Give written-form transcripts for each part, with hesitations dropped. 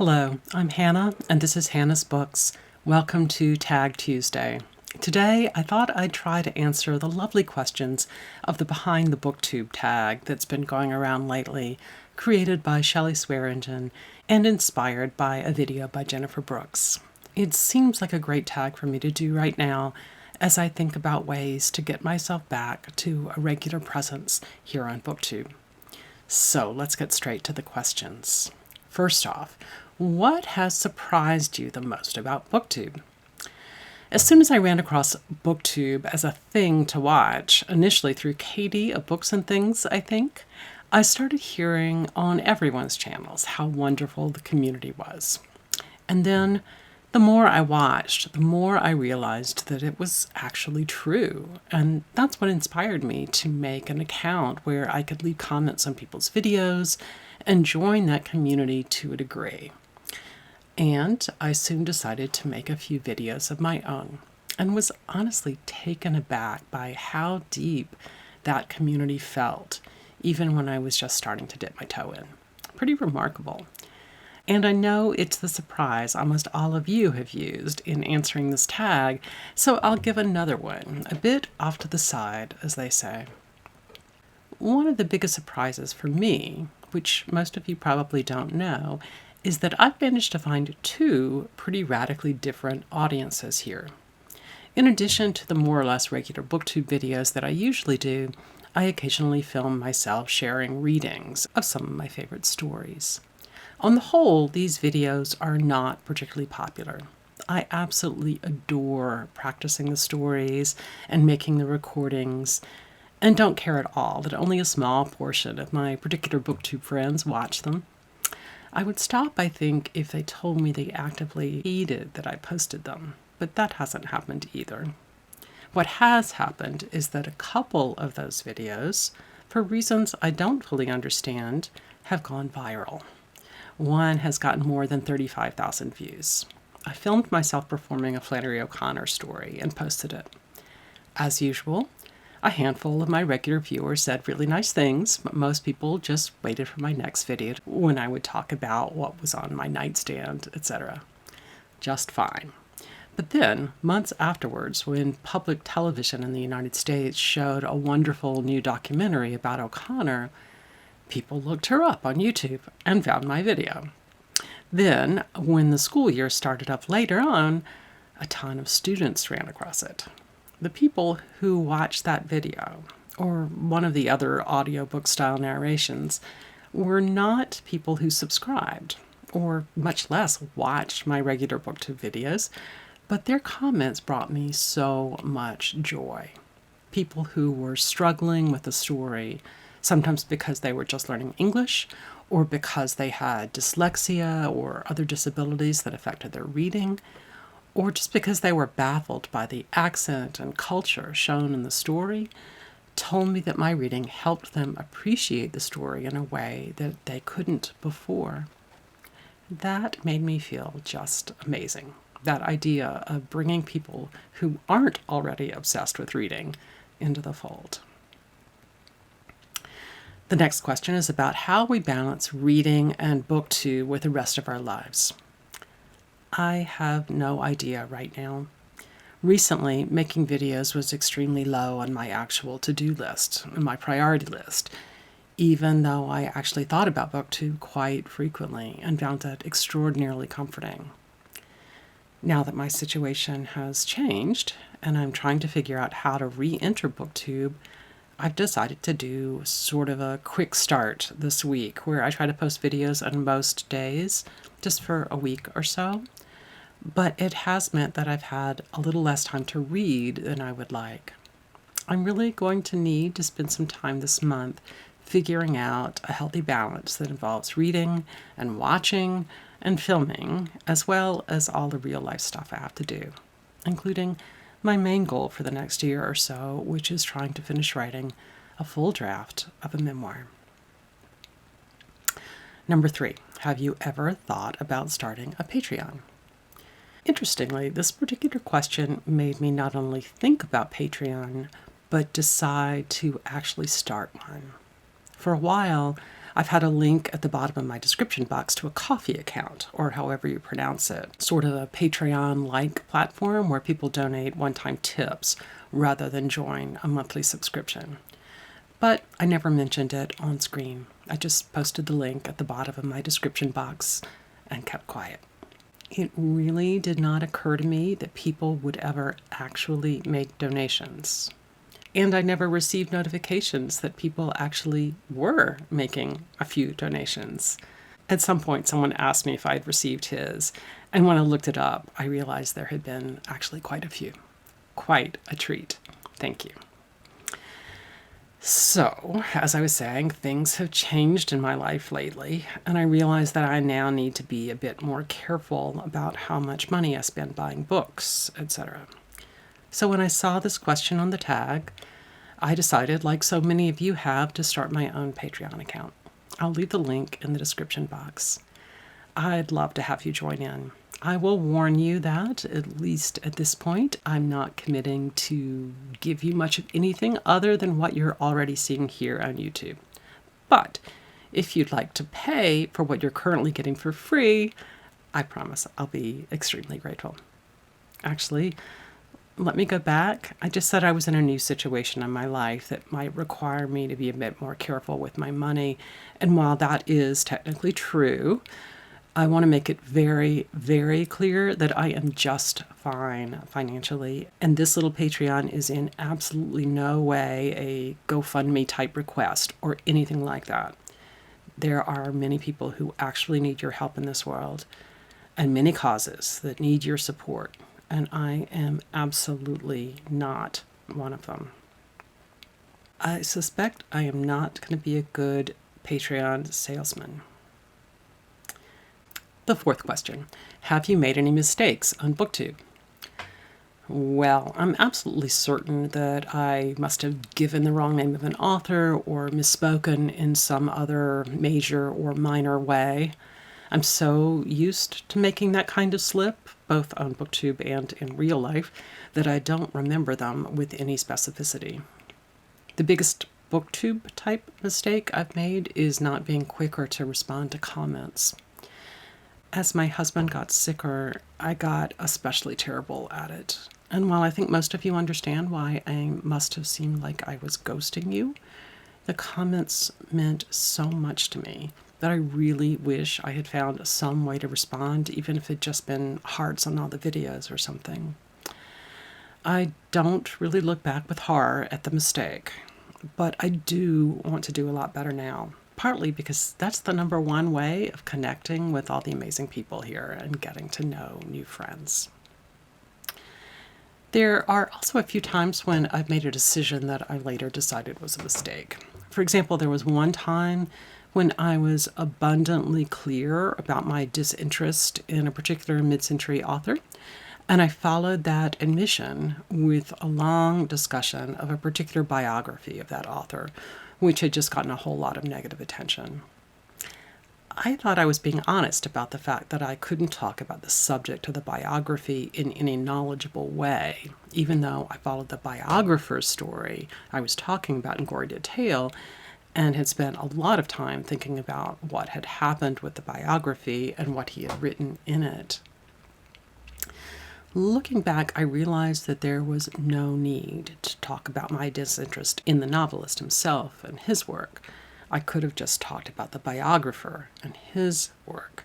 Hello, I'm Hannah, and this is Hannah's Books. Welcome to Tag Tuesday. Today, I thought I'd try to answer the lovely questions of the Behind the Booktube tag that's been going around lately, created by Shelley Swearingen and inspired by a video by Jennifer Brooks. It seems like a great tag for me to do right now as I think about ways to get myself back to a regular presence here on Booktube. So let's get straight to the questions. First off, what has surprised you the most about Booktube? As soon as I ran across Booktube as a thing to watch, initially through Katie of Books and Things, I think, I started hearing on everyone's channels how wonderful the community was. And then the more I watched, the more I realized that it was actually true. And that's what inspired me to make an account where I could leave comments on people's videos and join that community to a degree. And I soon decided to make a few videos of my own and was honestly taken aback by how deep that community felt, even when I was just starting to dip my toe in. Pretty remarkable. And I know it's the surprise almost all of you have used in answering this tag, so I'll give another one, a bit off to the side, as they say. One of the biggest surprises for me, which most of you probably don't know, is that I've managed to find two pretty radically different audiences here. In addition to the more or less regular Booktube videos that I usually do, I occasionally film myself sharing readings of some of my favorite stories. On the whole, these videos are not particularly popular. I absolutely adore practicing the stories and making the recordings, and don't care at all that only a small portion of my particular Booktube friends watch them. I would stop, I think, if they told me they actively hated that I posted them, but that hasn't happened either. What has happened is that a couple of those videos, for reasons I don't fully understand, have gone viral. One has gotten more than 35,000 views. I filmed myself performing a Flannery O'Connor story and posted it. As usual, a handful of my regular viewers said really nice things, but most people just waited for my next video when I would talk about what was on my nightstand, etc. Just fine. But then, months afterwards, when public television in the United States showed a wonderful new documentary about O'Connor, people looked her up on YouTube and found my video. Then, when the school year started up later on, a ton of students ran across it. The people who watched that video, or one of the other audiobook-style narrations, were not people who subscribed, or much less watched my regular Booktube videos, but their comments brought me so much joy. People who were struggling with the story, sometimes because they were just learning English, or because they had dyslexia or other disabilities that affected their reading, or just because they were baffled by the accent and culture shown in the story, told me that my reading helped them appreciate the story in a way that they couldn't before. That made me feel just amazing. That idea of bringing people who aren't already obsessed with reading into the fold. The next question is about how we balance reading and Booktube with the rest of our lives. I have no idea right now. Recently, making videos was extremely low on my actual to-do list, my priority list, even though I actually thought about Booktube quite frequently and found that extraordinarily comforting. Now that my situation has changed and I'm trying to figure out how to re-enter Booktube, I've decided to do sort of a quick start this week where I try to post videos on most days, just for a week or so. But it has meant that I've had a little less time to read than I would like. I'm really going to need to spend some time this month figuring out a healthy balance that involves reading and watching and filming, as well as all the real life stuff I have to do, including my main goal for the next year or so, which is trying to finish writing a full draft of a memoir. Number 3, have you ever thought about starting a Patreon? Interestingly, this particular question made me not only think about Patreon, but decide to actually start one. For a while, I've had a link at the bottom of my description box to a Ko-fi account, or however you pronounce it, sort of a Patreon-like platform where people donate one-time tips rather than join a monthly subscription. But I never mentioned it on screen. I just posted the link at the bottom of my description box and kept quiet. It really did not occur to me that people would ever actually make donations. And I never received notifications that people actually were making a few donations. At some point, someone asked me if I'd received his, and when I looked it up, I realized there had been actually quite a few. Quite a treat. Thank you. So, as I was saying, things have changed in my life lately, and I realize that I now need to be a bit more careful about how much money I spend buying books, etc. So when I saw this question on the tag, I decided, like so many of you have, to start my own Patreon account. I'll leave the link in the description box. I'd love to have you join in. I will warn you that, at least at this point, I'm not committing to give you much of anything other than what you're already seeing here on YouTube. But if you'd like to pay for what you're currently getting for free, I promise I'll be extremely grateful. Actually, let me go back. I just said I was in a new situation in my life that might require me to be a bit more careful with my money. And while that is technically true, I want to make it very, very clear that I am just fine financially. And this little Patreon is in absolutely no way a GoFundMe type request or anything like that. There are many people who actually need your help in this world, and many causes that need your support. And I am absolutely not one of them. I suspect I am not going to be a good Patreon salesman. The fourth question, have you made any mistakes on BookTube? Well, I'm absolutely certain that I must have given the wrong name of an author or misspoken in some other major or minor way. I'm so used to making that kind of slip, both on BookTube and in real life, that I don't remember them with any specificity. The biggest BookTube type mistake I've made is not being quicker to respond to comments. As my husband got sicker, I got especially terrible at it. And while I think most of you understand why I must have seemed like I was ghosting you, the comments meant so much to me that I really wish I had found some way to respond, even if it'd just been hearts on all the videos or something. I don't really look back with horror at the mistake, but I do want to do a lot better now, partly because that's the number one way of connecting with all the amazing people here and getting to know new friends. There are also a few times when I've made a decision that I later decided was a mistake. For example, there was one time when I was abundantly clear about my disinterest in a particular mid-century author, and I followed that admission with a long discussion of a particular biography of that author, which had just gotten a whole lot of negative attention. I thought I was being honest about the fact that I couldn't talk about the subject of the biography in any knowledgeable way, even though I followed the biographer's story I was talking about in gory detail, and had spent a lot of time thinking about what had happened with the biography and what he had written in it. Looking back, I realized that there was no need to talk about my disinterest in the novelist himself and his work. I could have just talked about the biographer and his work.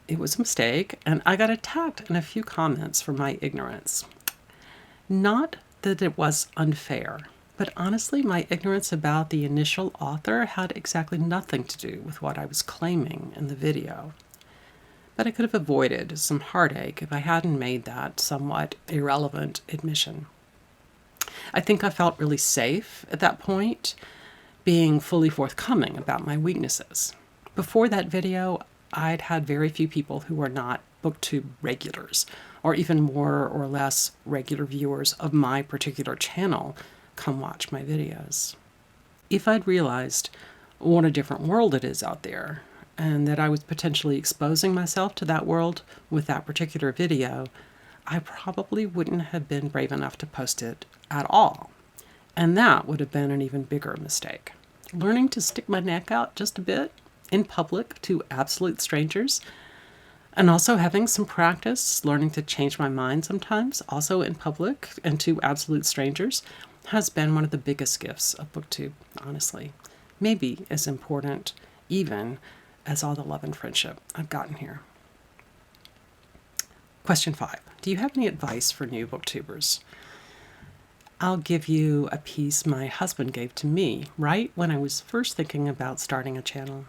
It was a mistake, and I got attacked in a few comments for my ignorance. Not that it was unfair, but honestly, my ignorance about the initial author had exactly nothing to do with what I was claiming in the video. But I could have avoided some heartache if I hadn't made that somewhat irrelevant admission. I think I felt really safe at that point, being fully forthcoming about my weaknesses. Before that video, I'd had very few people who were not BookTube regulars, or even more or less regular viewers of my particular channel come watch my videos. If I'd realized what a different world it is out there, and that I was potentially exposing myself to that world with that particular video, I probably wouldn't have been brave enough to post it at all. And that would have been an even bigger mistake. learning to stick my neck out just a bit in public to absolute strangers, and also having some practice learning to change my mind sometimes, also in public and to absolute strangers, has been one of the biggest gifts of BookTube, honestly. Maybe as important even as all the love and friendship I've gotten here. Question 5. Do you have any advice for new booktubers? I'll give you a piece my husband gave to me right when I was first thinking about starting a channel.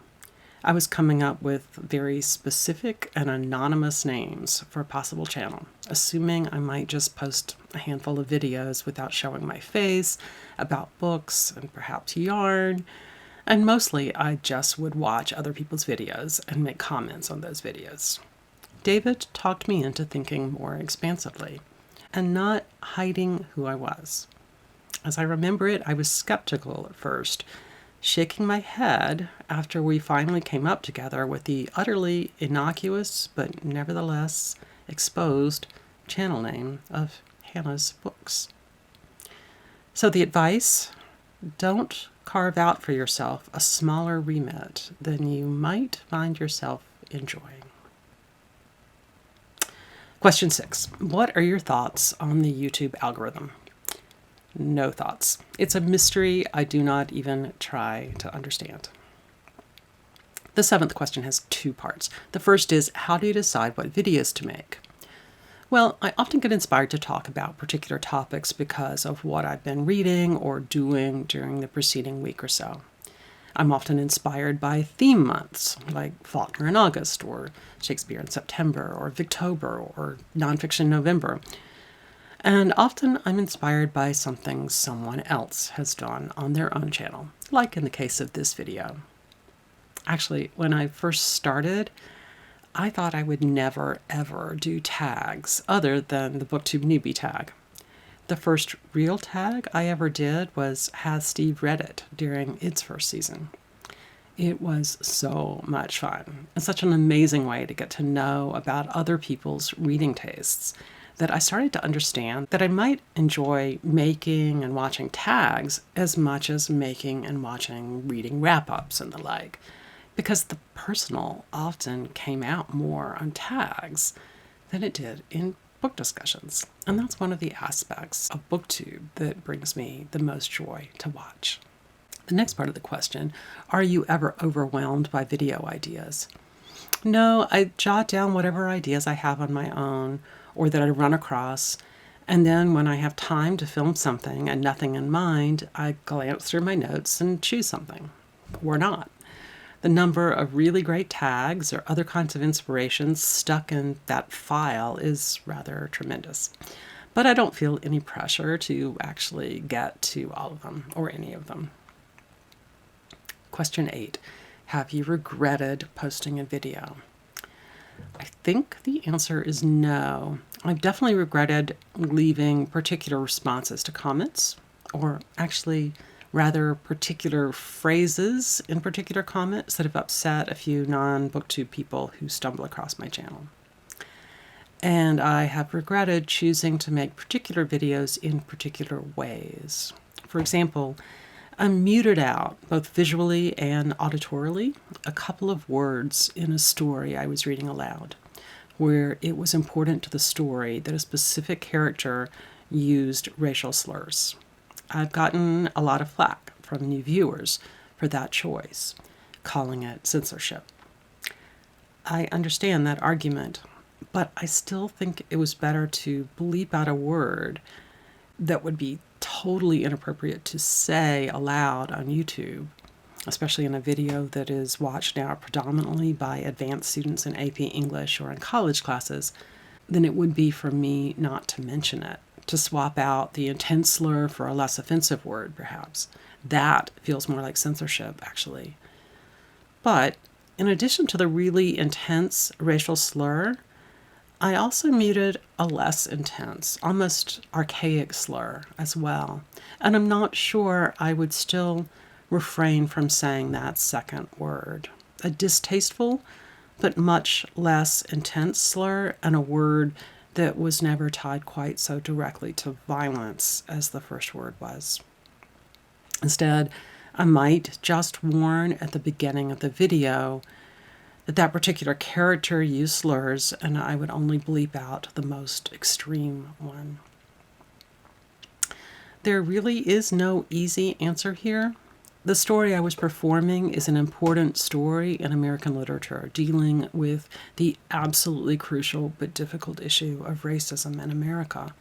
I was coming up with very specific and anonymous names for a possible channel, assuming I might just post a handful of videos without showing my face, about books and perhaps yarn, and mostly I just would watch other people's videos and make comments on those videos. David talked me into thinking more expansively and not hiding who I was. As I remember it, I was skeptical at first, shaking my head after we finally came up together with the utterly innocuous but nevertheless exposed channel name of Hannah's Books. So the advice: don't carve out for yourself a smaller remit than you might find yourself enjoying. Question 6. What are your thoughts on the YouTube algorithm? No thoughts. It's a mystery I do not even try to understand. The 7th question has 2 parts. The first is, how do you decide what videos to make? Well, I often get inspired to talk about particular topics because of what I've been reading or doing during the preceding week or so. I'm often inspired by theme months, like Faulkner in August, or Shakespeare in September, or Victober, or Nonfiction November. And often I'm inspired by something someone else has done on their own channel, like in the case of this video. Actually, when I first started, I thought I would never, ever do tags other than the BookTube newbie tag. The first real tag I ever did was Has Steve Read It during its first season. It was so much fun and such an amazing way to get to know about other people's reading tastes that I started to understand that I might enjoy making and watching tags as much as making and watching reading wrap-ups and the like, because the personal often came out more on tags than it did in book discussions. And that's one of the aspects of BookTube that brings me the most joy to watch. The next part of the question, are you ever overwhelmed by video ideas? No, I jot down whatever ideas I have on my own or that I run across, and then when I have time to film something and nothing in mind, I glance through my notes and choose something, or not. The number of really great tags or other kinds of inspirations stuck in that file is rather tremendous. But I don't feel any pressure to actually get to all of them or any of them. Question 8. Have you regretted posting a video? I think the answer is no. I've definitely regretted leaving particular responses to comments, or actually rather particular phrases in particular comments that have upset a few non-BookTube people who stumble across my channel. And I have regretted choosing to make particular videos in particular ways. For example, I muted out, both visually and auditorily, a couple of words in a story I was reading aloud, where it was important to the story that a specific character used racial slurs. I've gotten a lot of flack from new viewers for that choice, calling it censorship. I understand that argument, but I still think it was better to bleep out a word that would be totally inappropriate to say aloud on YouTube, especially in a video that is watched now predominantly by advanced students in AP English or in college classes, than it would be for me not to mention it, to swap out the intense slur for a less offensive word, perhaps. That feels more like censorship, actually. But in addition to the really intense racial slur, I also muted a less intense, almost archaic slur as well. And I'm not sure I would still refrain from saying that second word. A distasteful, but much less intense slur, and a word that was never tied quite so directly to violence as the first word was. Instead, I might just warn at the beginning of the video that that particular character used slurs, and I would only bleep out the most extreme one. There really is no easy answer here. The story I was performing is an important story in American literature, dealing with the absolutely crucial but difficult issue of racism in America.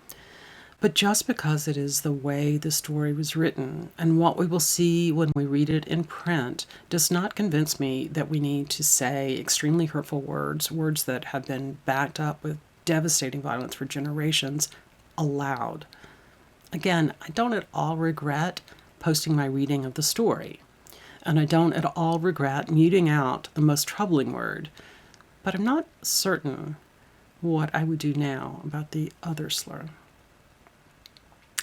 But just because it is the way the story was written and what we will see when we read it in print does not convince me that we need to say extremely hurtful words, words that have been backed up with devastating violence for generations, aloud. Again, I don't at all regret posting my reading of the story, and I don't at all regret muting out the most troubling word, but I'm not certain what I would do now about the other slur.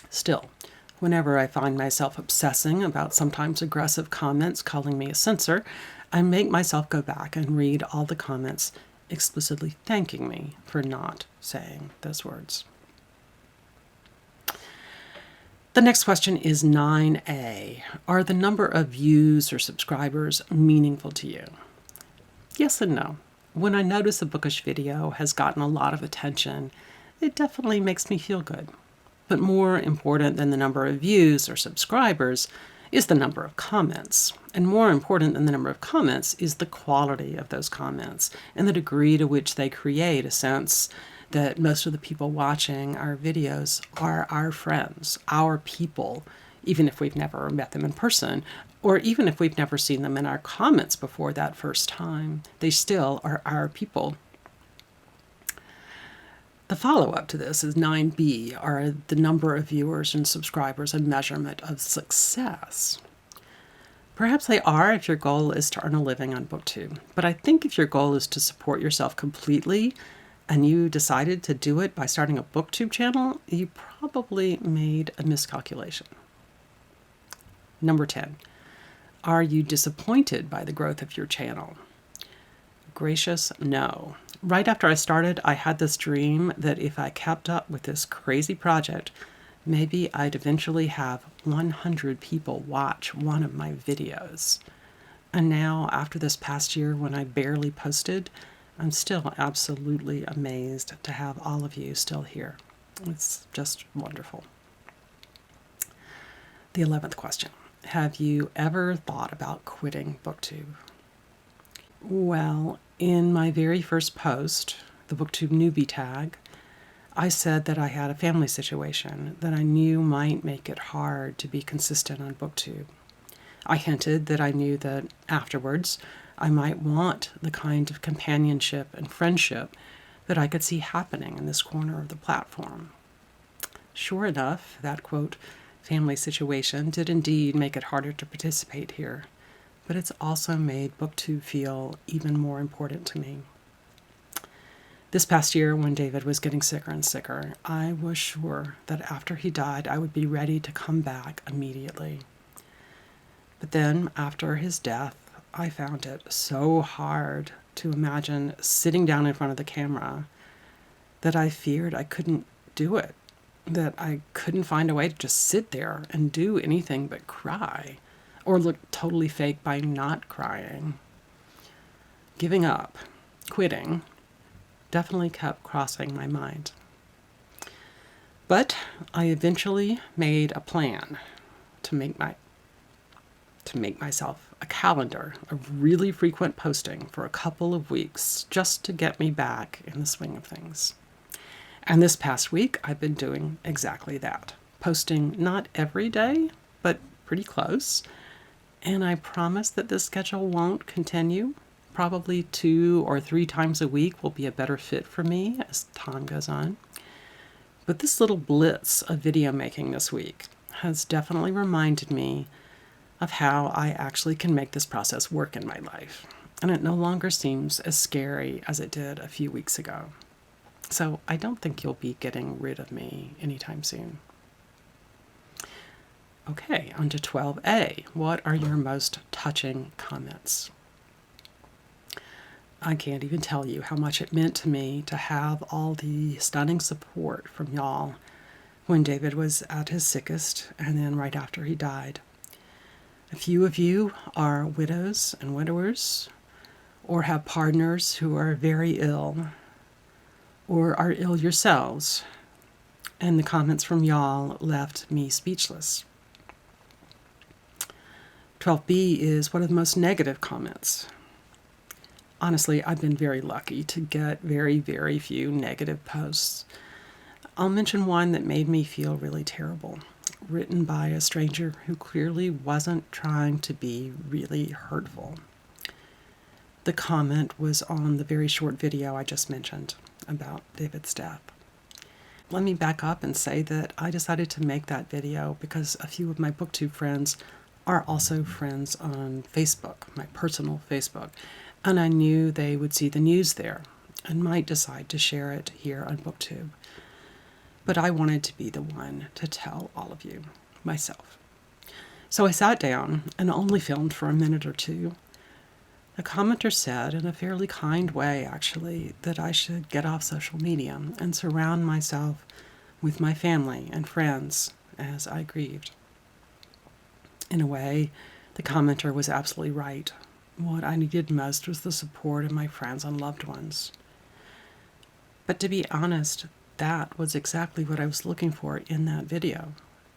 Still, whenever I find myself obsessing about sometimes aggressive comments calling me a censor, I make myself go back and read all the comments explicitly thanking me for not saying those words. The next question is 9A. Are the number of views or subscribers meaningful to you? Yes and no. When I notice a bookish video has gotten a lot of attention, it definitely makes me feel good. But more important than the number of views or subscribers is the number of comments. And more important than the number of comments is the quality of those comments and the degree to which they create a sense that most of the people watching our videos are our friends, our people, even if we've never met them in person, or even if we've never seen them in our comments before that first time, they still are our people. The follow-up to this is 9B. Are the number of viewers and subscribers a measurement of success? Perhaps they are if your goal is to earn a living on BookTube. But I think if your goal is to support yourself completely and you decided to do it by starting a BookTube channel, you probably made a miscalculation. Number 10. Are you disappointed by the growth of your channel? Gracious, no. Right after I started, I had this dream that if I kept up with this crazy project, maybe I'd eventually have 100 people watch one of my videos. And now, after this past year when I barely posted, I'm still absolutely amazed to have all of you still here. It's just wonderful. The 11th question. Have you ever thought about quitting BookTube? Well, in my very first post, the Booktube newbie tag, I said that I had a family situation that I knew might make it hard to be consistent on BookTube. I hinted that I knew that afterwards I might want the kind of companionship and friendship that I could see happening in this corner of the platform. Sure enough, that, quote, family situation did indeed make it harder to participate here, but it's also made BookTube feel even more important to me. This past year, when David was getting sicker and sicker, I was sure that after he died, I would be ready to come back immediately. But then, after his death, I found it so hard to imagine sitting down in front of the camera that I feared I couldn't do it, that I couldn't find a way to just sit there and do anything but cry, or look totally fake by not crying. Giving up, quitting, definitely kept crossing my mind. But I eventually made a plan to make myself a calendar of really frequent posting for a couple of weeks just to get me back in the swing of things. And this past week, I've been doing exactly that, posting not every day, but pretty close. And I promise that this schedule won't continue. Probably 2 or 3 times a week will be a better fit for me as time goes on. But this little blitz of video making this week has definitely reminded me of how I actually can make this process work in my life. And it no longer seems as scary as it did a few weeks ago. So I don't think you'll be getting rid of me anytime soon. Okay, on to 12A. What are your most touching comments? I can't even tell you how much it meant to me to have all the stunning support from y'all when David was at his sickest and then right after he died. A few of you are widows and widowers, or have partners who are very ill, or are ill yourselves, and the comments from y'all left me speechless. 12B is one of the most negative comments. Honestly, I've been very lucky to get very, very few negative posts. I'll mention one that made me feel really terrible, written by a stranger who clearly wasn't trying to be really hurtful. The comment was on the very short video I just mentioned about David's death. Let me back up and say that I decided to make that video because a few of my BookTube friends are also friends on Facebook, my personal Facebook, and I knew they would see the news there and might decide to share it here on BookTube. But I wanted to be the one to tell all of you myself. So I sat down and only filmed for a minute or two. A commenter said, in a fairly kind way actually, that I should get off social media and surround myself with my family and friends as I grieved. In a way, the commenter was absolutely right. What I needed most was the support of my friends and loved ones. But to be honest, that was exactly what I was looking for in that video.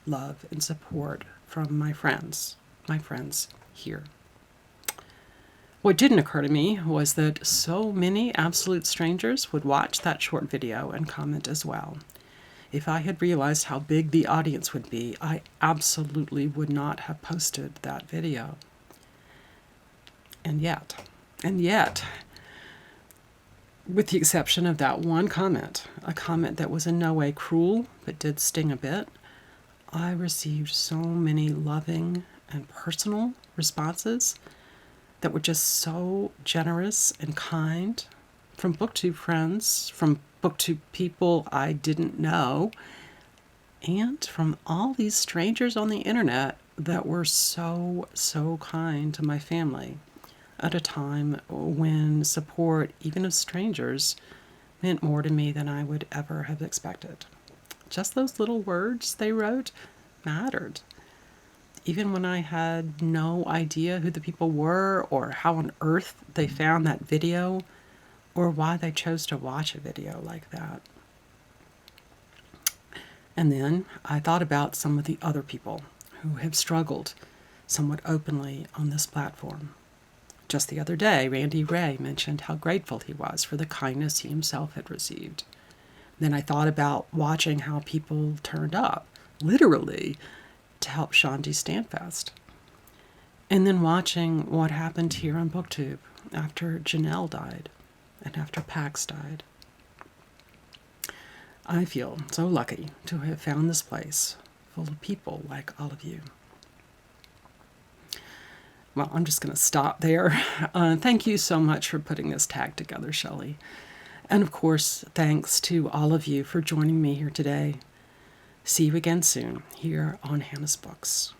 Love and support from my friends here. What didn't occur to me was that so many absolute strangers would watch that short video and comment as well. If I had realized how big the audience would be, I absolutely would not have posted that video. And yet, with the exception of that one comment, a comment that was in no way cruel but did sting a bit, I received so many loving and personal responses that were just so generous and kind from BookTube friends, from BookTube people I didn't know, and from all these strangers on the internet that were so, so kind to my family at a time when support, even of strangers, meant more to me than I would ever have expected. Just those little words they wrote mattered. Even when I had no idea who the people were or how on earth they found that video or why they chose to watch a video like that. And then I thought about some of the other people who have struggled somewhat openly on this platform. Just the other day, Randy Ray mentioned how grateful he was for the kindness he himself had received. Then I thought about watching how people turned up, literally, to help Shanti Standfast. And then watching what happened here on BookTube after Janelle died and after Pax died. I feel so lucky to have found this place full of people like all of you. Well, I'm just going to stop there. Thank you so much for putting this tag together, Shelley. And of course, thanks to all of you for joining me here today. See you again soon here on Hannah's Books.